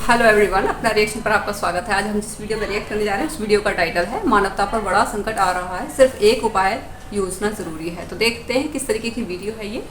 Hello everyone, अपना reaction पर आपका स्वागत है। आज हम जिस वीडियो पर रिएक्ट करने जा रहे हैं उस वीडियो का टाइटल है मानवता पर बड़ा संकट आ रहा है, सिर्फ एक उपाय योजना जरूरी है। तो देखते हैं किस तरीके की वीडियो है ये।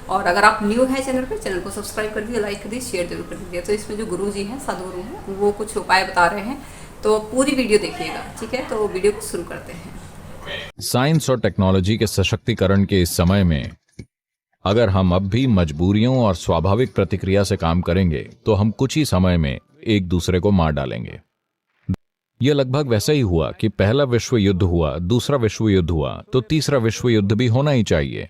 और अगर आप न्यू है चैनल को सब्सक्राइब कर दीजिए, लाइक कर दीजिए, शेयर जरूर कर दीजिए। तो इसमें जो गुरु जी हैं, साधु गुरु हैं, वो कुछ उपाय बता रहे हैं, तो पूरी वीडियो देखिएगा, ठीक है। तो वीडियो को शुरू करते हैं। साइंस और टेक्नोलॉजी के सशक्तिकरण के इस समय में अगर हम अब भी मजबूरियों और स्वाभाविक प्रतिक्रिया से काम करेंगे तो हम कुछ ही समय में एक दूसरे को मार डालेंगे। यह लगभग वैसा ही हुआ कि पहला विश्व युद्ध हुआ, दूसरा विश्व युद्ध हुआ, तो तीसरा विश्व युद्ध भी होना ही चाहिए।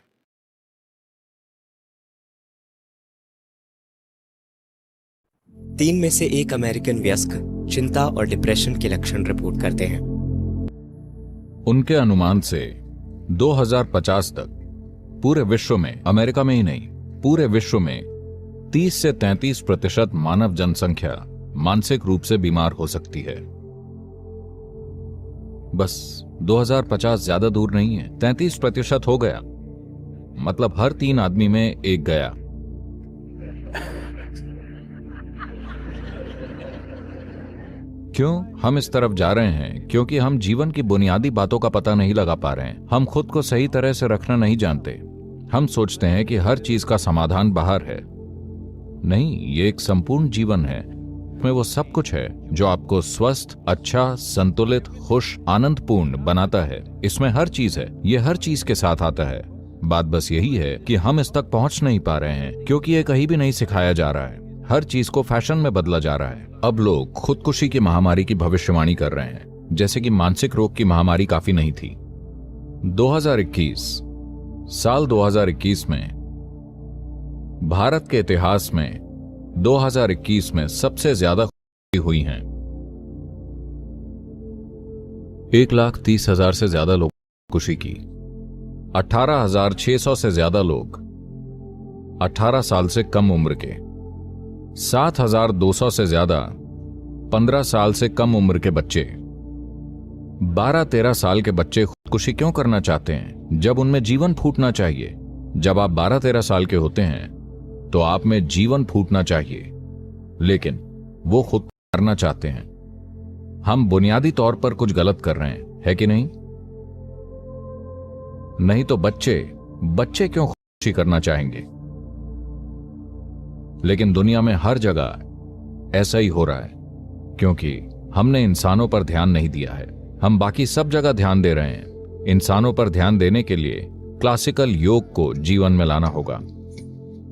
तीन में से एक अमेरिकन वयस्क चिंता और डिप्रेशन के लक्षण रिपोर्ट करते हैं। उनके अनुमान से 2050 तक पूरे विश्व में, अमेरिका में ही नहीं, पूरे विश्व में 30 से 33% मानव जनसंख्या मानसिक रूप से बीमार हो सकती है। बस 2050 ज्यादा दूर नहीं है, 33% हो गया, मतलब हर 3 आदमी में एक गया। क्यों हम इस तरफ जा रहे हैं? क्योंकि हम जीवन की बुनियादी बातों का पता नहीं लगा पा रहे हैं। हम खुद को सही तरह से रखना नहीं जानते। हम सोचते हैं कि हर चीज का समाधान बाहर है। नहीं, ये एक संपूर्ण जीवन है। इसमें वो सब कुछ है जो आपको स्वस्थ, अच्छा, संतुलित, खुश, आनंदपूर्ण बनाता है। इसमें हर चीज है, ये हर चीज के साथ आता है। बात बस यही है कि हम इस तक पहुंच नहीं पा रहे हैं क्योंकि ये कहीं भी नहीं सिखाया जा रहा है। हर चीज को फैशन में बदला जा रहा है। अब लोग खुदकुशी की महामारी की भविष्यवाणी कर रहे हैं, जैसे कि मानसिक रोग की महामारी काफी नहीं थी। 2021 में भारत के इतिहास में 2021 में सबसे ज्यादा हुई हैं। 1,30,000 से ज्यादा लोग खुदकुशी की। 18,600 से ज्यादा लोग 18 साल से कम उम्र के। 7,200 से ज्यादा 15 साल से कम उम्र के बच्चे। 12-13 साल के बच्चे खुदकुशी क्यों करना चाहते हैं जब उनमें जीवन फूटना चाहिए? जब आप 12-13 साल के होते हैं तो आप में जीवन फूटना चाहिए, लेकिन वो खुद करना चाहते हैं। हम बुनियादी तौर पर कुछ गलत कर रहे हैं, है कि नहीं? नहीं तो बच्चे क्यों खुदकुशी करना चाहेंगे? लेकिन दुनिया में हर जगह ऐसा ही हो रहा है क्योंकि हमने इंसानों पर ध्यान नहीं दिया है। हम बाकी सब जगह ध्यान दे रहे हैं। इंसानों पर ध्यान देने के लिए क्लासिकल योग को जीवन में लाना होगा,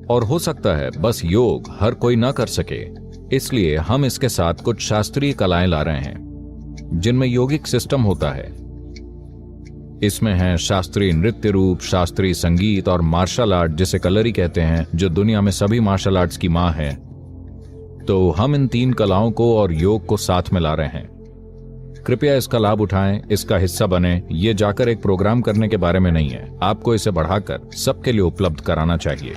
और हो सकता है बस योग हर कोई ना कर सके, इसलिए हम इसके साथ कुछ शास्त्रीय कलाएं ला रहे हैं जिनमें योगिक सिस्टम होता है। इसमें है शास्त्रीय नृत्य रूप, शास्त्रीय संगीत और मार्शल आर्ट, जिसे कलरी कहते हैं, जो दुनिया में सभी मार्शल आर्ट्स की मां है। तो हम इन 3 कलाओं को और योग को साथ में ला रहे हैं। कृपया इसका लाभ उठाएं, इसका हिस्सा बने। ये जाकर एक प्रोग्राम करने के बारे में नहीं है, आपको इसे बढ़ाकर सबके लिए उपलब्ध कराना चाहिए।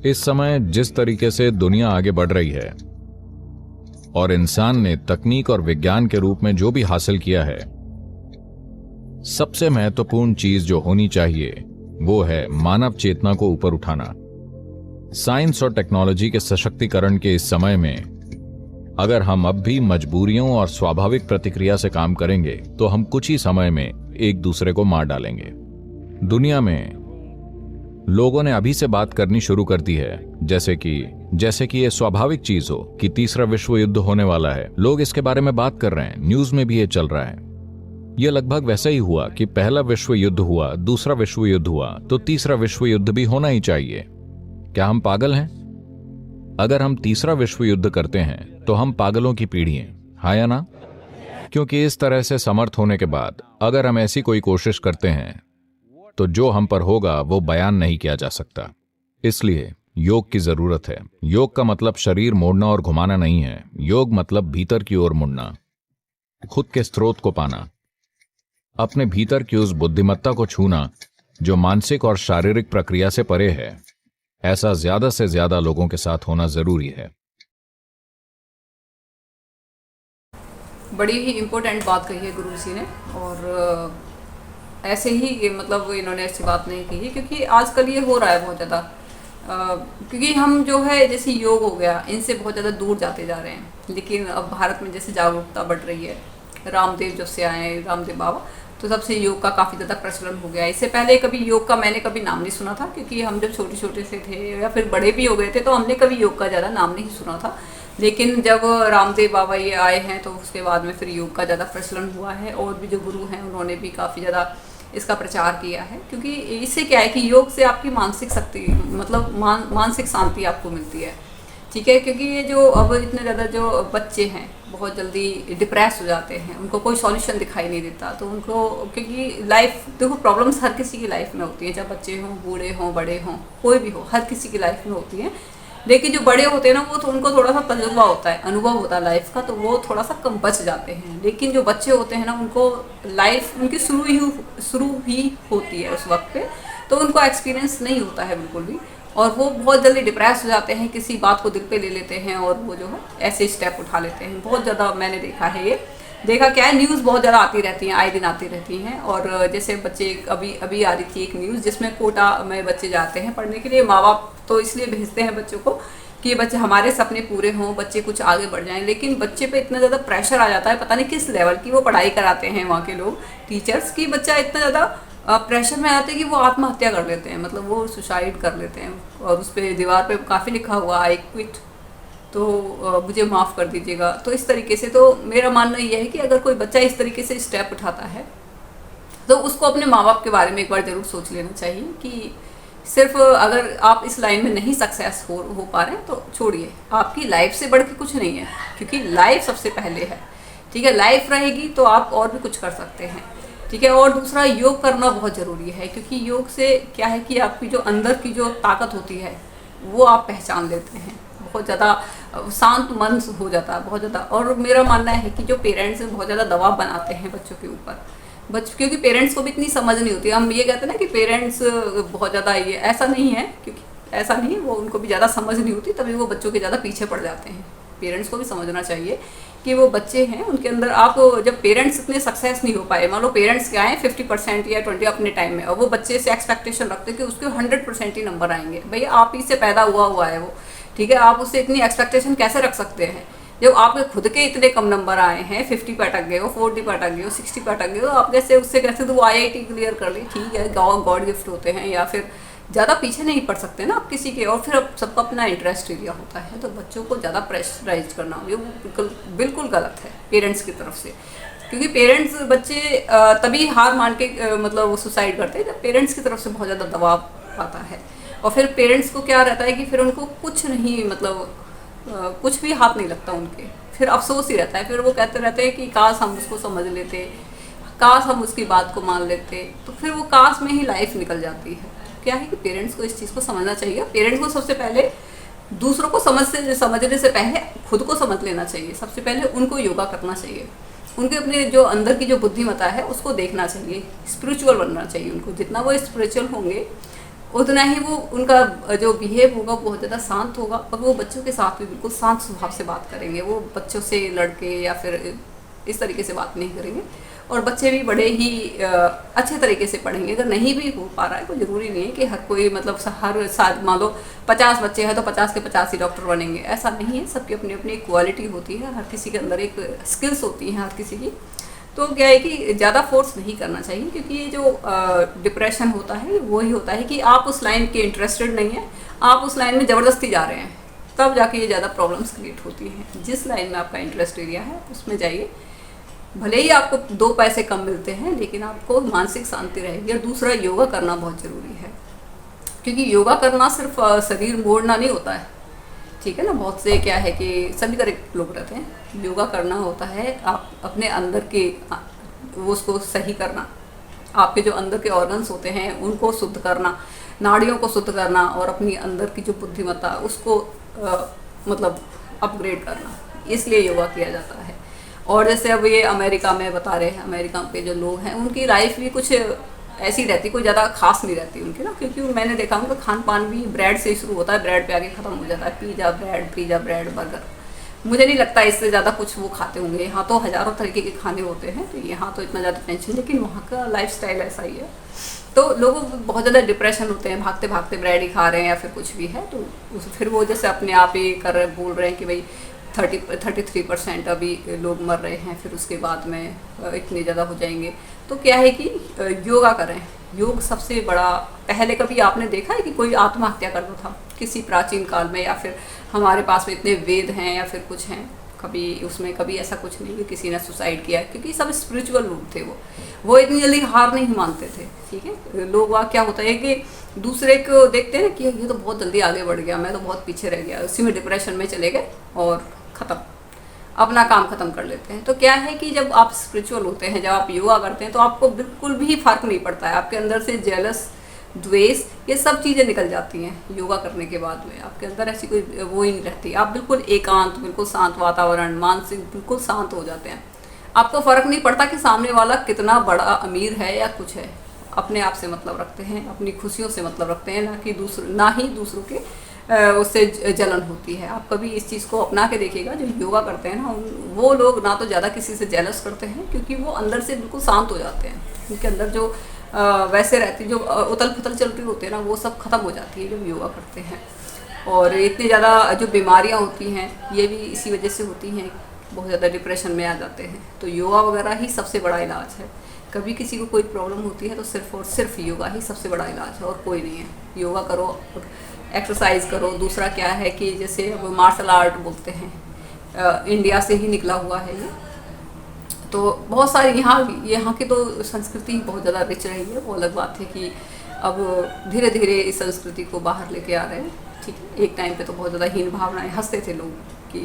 इस समय जिस तरीके से दुनिया आगे बढ़ रही है और इंसान ने तकनीक और विज्ञान के रूप में जो भी हासिल किया है, सबसे महत्वपूर्ण चीज जो होनी चाहिए वो है मानव चेतना को ऊपर उठाना। साइंस और टेक्नोलॉजी के सशक्तिकरण के इस समय में अगर हम अब भी मजबूरियों और स्वाभाविक प्रतिक्रिया से काम करेंगे तो हम कुछ ही समय में एक दूसरे को मार डालेंगे। दुनिया में लोगों ने अभी से बात करनी शुरू कर दी है जैसे कि ये स्वाभाविक चीज हो कि तीसरा विश्व युद्ध होने वाला है। लोग इसके बारे में बात कर रहे हैं, न्यूज में भी ये चल रहा है। यह लगभग वैसा ही हुआ कि पहला विश्व युद्ध हुआ, दूसरा विश्व युद्ध हुआ, तो तीसरा विश्व युद्ध भी होना ही चाहिए। क्या हम पागल हैं? अगर हम तीसरा विश्व युद्ध करते हैं तो हम पागलों की पीढ़ी हैं, हाँ या ना? क्योंकि इस तरह से समर्थ होने के बाद अगर हम ऐसी कोई कोशिश करते हैं तो जो हम पर होगा वो बयान नहीं किया जा सकता। इसलिए योग की जरूरत है। योग का मतलब शरीर मोड़ना और घुमाना नहीं है। योग मतलब भीतर की ओर मुड़ना, खुद के स्रोत को पाना, अपने भीतर की उस बुद्धिमत्ता को छूना जो मानसिक और शारीरिक प्रक्रिया से परे है। ऐसा ज्यादा से ज्यादा लोगों के साथ होना जरूरी है। बड़ी ही इम्पोर्टेंट बात कही है गुरु जी ने, और ऐसे ही मतलब इन्होंने ऐसी बात नहीं कही, क्योंकि आजकल ये हो रहा है बहुत ज़्यादा। क्योंकि हम जो है जैसे योग हो गया, इनसे बहुत ज़्यादा दूर जाते जा रहे हैं। लेकिन अब भारत में जैसे जागरूकता बढ़ रही है, रामदेव जब से आए, रामदेव बाबा, तो तब से योग का काफ़ी ज़्यादा प्रचलन हो गया। इससे पहले कभी योग का मैंने कभी नाम नहीं सुना था, क्योंकि हम जब छोटे छोटे से थे या फिर बड़े भी हो गए थे तो हमने कभी योग का ज़्यादा नाम नहीं सुना था। लेकिन जब रामदेव बाबा ये आए हैं तो उसके बाद में फिर योग का ज़्यादा प्रचलन हुआ है, और भी जो गुरु हैं उन्होंने भी काफ़ी ज़्यादा इसका प्रचार किया है। क्योंकि इससे क्या है कि योग से आपकी मानसिक शक्ति, मतलब मानसिक शांति आपको मिलती है, ठीक है। क्योंकि ये जो अब इतने ज़्यादा जो बच्चे हैं बहुत जल्दी डिप्रेस हो जाते हैं, उनको कोई सॉल्यूशन दिखाई नहीं देता, तो उनको, क्योंकि लाइफ, देखो प्रॉब्लम्स हर किसी की लाइफ में होती है, चाहे बच्चे हों, बूढ़े हों, बड़े हों, कोई भी हो, हर किसी की लाइफ में होती है। लेकिन जो बड़े होते हैं ना, वो तो उनको थोड़ा सा तजुर्बा होता है, अनुभव होता है लाइफ का, तो वो थोड़ा सा कम बच जाते हैं। लेकिन जो बच्चे होते हैं ना, उनको लाइफ उनकी शुरू ही होती है उस वक्त पे, तो उनको एक्सपीरियंस नहीं होता है बिल्कुल भी, और वो बहुत जल्दी डिप्रेस हो जाते हैं, किसी बात को दिल पे ले लेते हैं, और वो जो है ऐसे स्टेप उठा लेते हैं। बहुत ज़्यादा मैंने देखा है, ये देखा क्या है, न्यूज़ बहुत ज़्यादा आती रहती हैं, आए दिन आती रहती हैं। और जैसे बच्चे, अभी आ रही थी एक न्यूज़ जिसमें कोटा में बच्चे जाते हैं पढ़ने के लिए, माँ बाप तो इसलिए भेजते हैं बच्चों को कि बच्चे हमारे सपने पूरे हों, बच्चे कुछ आगे बढ़ जाएं। लेकिन बच्चे पे इतना ज़्यादा प्रेशर आ जाता है, पता नहीं किस लेवल की वो पढ़ाई कराते हैं वहाँ के लोग, टीचर्स, की बच्चा इतना ज़्यादा प्रेशर में आते हैं कि वो आत्महत्या कर लेते हैं, मतलब वो सुसाइड कर लेते हैं। और उस पर दीवार पे काफ़ी लिखा हुआ, आई क्विट, तो मुझे माफ़ कर दीजिएगा। तो इस तरीके से, तो मेरा मानना ये है कि अगर कोई बच्चा इस तरीके से स्टेप उठाता है तो उसको अपने माँ बाप के बारे में एक बार ज़रूर सोच लेना चाहिए कि सिर्फ अगर आप इस लाइन में नहीं सक्सेस हो पा रहे हैं तो छोड़िए, आपकी लाइफ से बढ़ के कुछ नहीं है, क्योंकि लाइफ सबसे पहले है, ठीक है। लाइफ रहेगी तो आप और भी कुछ कर सकते हैं, ठीक है। और दूसरा, योग करना बहुत ज़रूरी है, क्योंकि योग से क्या है कि आपकी जो अंदर की जो ताकत होती है वो आप पहचान लेते हैं, बहुत ज़्यादा शांत मन हो जाता है, बहुत ज़्यादा। और मेरा मानना है कि जो पेरेंट्स बहुत ज़्यादा दबाव बनाते हैं बच्चों के ऊपर, क्योंकि पेरेंट्स को भी इतनी समझ नहीं होती। हम ये कहते हैं ना कि पेरेंट्स बहुत ज़्यादा, ये ऐसा नहीं है, क्योंकि ऐसा नहीं, वो उनको भी ज़्यादा समझ नहीं होती, तभी वो बच्चों के ज़्यादा पीछे पड़ जाते हैं। पेरेंट्स को भी समझना चाहिए कि वो बच्चे हैं, उनके अंदर, आप जब पेरेंट्स इतने सक्सेस नहीं हो पाए, मान लो पेरेंट्स क्या है 50% या 20 अपने टाइम में, और वो बच्चे से एक्सपेक्टेशन रखते हैं कि उसके 100% ही नंबर आएंगे। भैया आप ही से पैदा हुआ है वो, ठीक है, आप उससे इतनी एक्सपेक्टेशन कैसे रख सकते हैं जब आपके खुद के इतने कम नंबर आए हैं, 50 पे अटक गए हो, 40 पे अटक गए हो, 60 पे अटक गए हो, आप कैसे उससे कैसे, तो वो IIT क्लियर कर ले, ठीक है, गॉड गिफ्ट होते हैं, या फिर ज़्यादा पीछे नहीं पड़ सकते ना आप किसी के। और फिर अब सबका अपना इंटरेस्ट एरिया होता है, तो बच्चों को ज़्यादा प्रेशराइज करना ये बिल्कुल गलत है पेरेंट्स की तरफ से। क्योंकि पेरेंट्स, बच्चे तभी हार मान के मतलब वो सुसाइड करते हैं जब पेरेंट्स की तरफ से बहुत ज़्यादा दबाव आता है। और फिर पेरेंट्स को क्या रहता है कि फिर उनको कुछ नहीं, मतलब कुछ भी हाथ नहीं लगता उनके, फिर अफसोस ही रहता है। फिर वो कहते रहते हैं कि काश हम उसको समझ लेते, काश हम उसकी बात को मान लेते, तो फिर वो काश में ही लाइफ निकल जाती है। क्या है कि पेरेंट्स को इस चीज़ को समझना चाहिए। पेरेंट्स को सबसे पहले दूसरों को समझने से पहले खुद को समझ लेना चाहिए। सबसे पहले उनको योगा करना चाहिए, उनके अपने जो अंदर की जो बुद्धिमत्ता है उसको देखना चाहिए, स्पिरिचुअल बनना चाहिए उनको। जितना वो स्पिरिचुअल होंगे उतना ही वो, उनका जो बिहेव होगा बहुत ज़्यादा शांत होगा, और वो बच्चों के साथ भी बिल्कुल शांत स्वभाव से बात करेंगे। वो बच्चों से लड़के या फिर इस तरीके से बात नहीं करेंगे, और बच्चे भी बड़े ही अच्छे तरीके से पढ़ेंगे। अगर नहीं भी हो पा रहा है तो ज़रूरी नहीं है कि हर कोई, मतलब हर साल मान लो 50 बच्चे हैं तो 50 के 50 ही डॉक्टर बनेंगे, ऐसा नहीं है। सबकी अपनी अपनी क्वालिटी होती है, हर किसी के अंदर एक स्किल्स होती हैं हर किसी की। तो क्या है कि ज़्यादा फोर्स नहीं करना चाहिए, क्योंकि ये जो डिप्रेशन होता है वही होता है कि आप उस लाइन के इंटरेस्टेड नहीं हैं, आप उस लाइन में ज़बरदस्ती जा रहे हैं, तब जाके ये ज़्यादा प्रॉब्लम्स क्रिएट होती हैं। जिस लाइन में आपका इंटरेस्ट एरिया है उसमें जाइए, भले ही आपको 2 पैसे कम मिलते हैं लेकिन आपको मानसिक शांति रहेगी। और दूसरा, योगा करना बहुत ज़रूरी है, क्योंकि योगा करना सिर्फ शरीर मोड़ना नहीं होता है, ठीक है ना। बहुत से क्या है कि सभी तरह के लोग रहते हैं, योगा करना होता है आप अपने अंदर के वो उसको सही करना, आपके जो अंदर के ऑर्गन्स होते हैं उनको शुद्ध करना, नाड़ियों को शुद्ध करना, और अपनी अंदर की जो बुद्धिमत्ता उसको मतलब अपग्रेड करना, इसलिए योगा किया जाता है। और जैसे अब ये अमेरिका में बता रहे हैं, अमेरिका के जो लोग हैं उनकी लाइफ भी कुछ ऐसी रहती, कोई ज़्यादा खास नहीं रहती उनकी ना, क्योंकि मैंने देखा उनका खान पान भी ब्रेड से ही शुरू होता है, ब्रेड पे आगे ख़त्म हो जाता है, पिज़्ज़ा ब्रेड बर्गर। मुझे नहीं लगता इससे ज़्यादा कुछ वो खाते होंगे। यहाँ तो हज़ारों तरीके के खाने होते हैं, तो यहाँ तो इतना ज़्यादा टेंशन, लेकिन वहाँ का लाइफस्टाइल ऐसा ही है। तो लोगों को बहुत ज़्यादा डिप्रेशन होते हैं, भागते भागते ब्रेड ही खा रहे हैं या फिर कुछ भी है, तो फिर वो जैसे अपने आप ही बोल रहे हैं कि भाई 33% अभी लोग मर रहे हैं, फिर उसके बाद में इतने ज़्यादा हो जाएंगे। तो क्या है कि योगा करें। योग सबसे बड़ा, पहले कभी आपने देखा है कि कोई आत्महत्या करता था किसी प्राचीन काल में, या फिर हमारे पास में इतने वेद हैं या फिर कुछ हैं, कभी उसमें कभी ऐसा कुछ नहीं कि किसी ने सुसाइड किया, क्योंकि सब स्पिरिचुअल लोग थे। वो इतनी जल्दी हार नहीं मानते थे। ठीक है, लोग वहाँ क्या होता है कि दूसरे को देखते हैं कि ये तो बहुत जल्दी आगे बढ़ गया, मैं तो बहुत पीछे रह गया, उसी में डिप्रेशन में चले गए और ख़त्म, अपना काम ख़त्म कर लेते हैं। तो क्या है कि जब आप स्पिरिचुअल होते हैं, जब आप योगा करते हैं, तो आपको बिल्कुल भी फ़र्क नहीं पड़ता है। आपके अंदर से जेलस, द्वेष, ये सब चीज़ें निकल जाती हैं योगा करने के बाद में। आपके अंदर ऐसी कोई वो ही नहीं रहती। आप बिल्कुल एकांत, बिल्कुल शांत वातावरण, मानसिक बिल्कुल शांत हो जाते हैं। आपको फ़र्क नहीं पड़ता कि सामने वाला कितना बड़ा अमीर है या कुछ है। अपने आप से मतलब रखते हैं, अपनी खुशियों से मतलब रखते हैं, ना ही दूसरों के उससे जलन होती है। आप कभी इस चीज़ को अपना के देखिएगा, जो योगा करते हैं ना, वो लोग ना तो ज़्यादा किसी से जेलस करते हैं, क्योंकि वो अंदर से बिल्कुल शांत हो जाते हैं। उनके अंदर जो वैसे रहती, जो उथल पुथल चलती होती है ना, वो सब खत्म हो जाती है जब योगा करते हैं। और इतनी ज़्यादा जो बीमारियाँ होती हैं, ये भी इसी वजह से होती हैं, बहुत ज़्यादा डिप्रेशन में आ जाते हैं। तो योगा वगैरह ही सबसे बड़ा इलाज है। कभी किसी को कोई प्रॉब्लम होती है तो सिर्फ और सिर्फ योगा ही सबसे बड़ा इलाज है, और कोई नहीं है। योगा करो, एक्सरसाइज करो। दूसरा क्या है कि जैसे अब मार्शल आर्ट बोलते हैं, इंडिया से ही निकला हुआ है ये। तो बहुत सारे यहाँ की तो संस्कृति बहुत ज़्यादा रिच रही है। वो अलग बात है कि अब धीरे धीरे इस संस्कृति को बाहर लेके आ रहे हैं। ठीक है, एक टाइम पे तो बहुत ज़्यादा हीन भावनाएं, हंसते थे लोग कि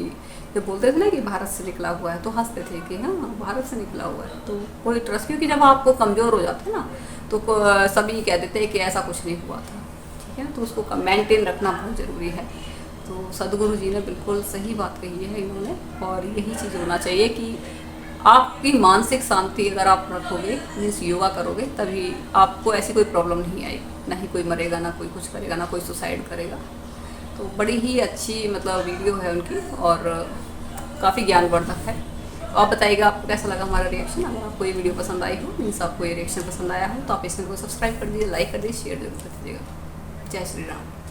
जब बोलते थे ना कि भारत से निकला हुआ है, तो हंसते थे कि हाँ भारत से निकला हुआ है, तो कोई ट्रस्ट, क्योंकि जब आपको कमज़ोर हो जाते हैं ना, तो सभी कह देते हैं कि ऐसा कुछ नहीं हुआ था। ठीक है, तो उसको मेंटेन रखना बहुत ज़रूरी है। तो सदगुरु जी ने बिल्कुल सही बात कही है इन्होंने, और यही चीज़ होना चाहिए कि आपकी मानसिक शांति अगर आप रखोगे, मीन्स योगा करोगे, तभी आपको ऐसी कोई प्रॉब्लम नहीं आएगी। ना ही कोई मरेगा, ना कोई कुछ करेगा, ना कोई सुसाइड करेगा। तो बड़ी ही अच्छी मतलब वीडियो है उनकी, और काफ़ी ज्ञानवर्धक है। तो आप बताइएगा आपको कैसा लगा हमारा रिएक्शन। अगर आपको ये वीडियो पसंद आई हो, मीन्स आपको ये रिएक्शन पसंद आया हो, तो आप इस चैनल को सब्सक्राइब कर दीजिए, लाइक कर दीजिए, शेयर जरूर कर दीजिएगा। जय श्री राम।